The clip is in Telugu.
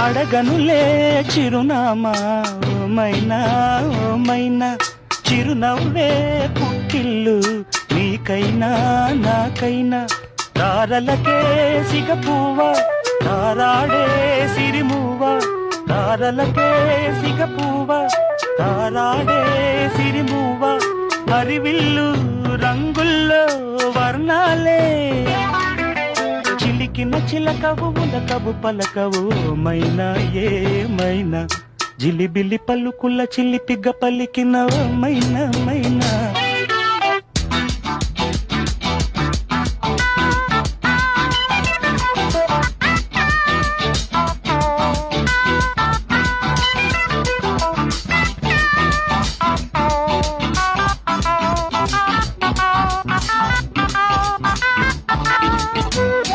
అడగనులే చిరునామా ఓమైనా ఓమైనా చిరునవ్వే పుట్టిల్లు నీకైనా నాకైనా తారలకే సిగపువ్వ తారాడే సిరిమువ్వ తారలకే సిగపువ్వ తారాడే సిరిమువ్వ హరివిల్లు రంగుల్లో వర్ణాలే చిలికిన చిలకవు ఉలకవు పలకవు మైనా ఏమైనా జిలిబిలి పలుకుల చిలిపిగ పలికిన మైనా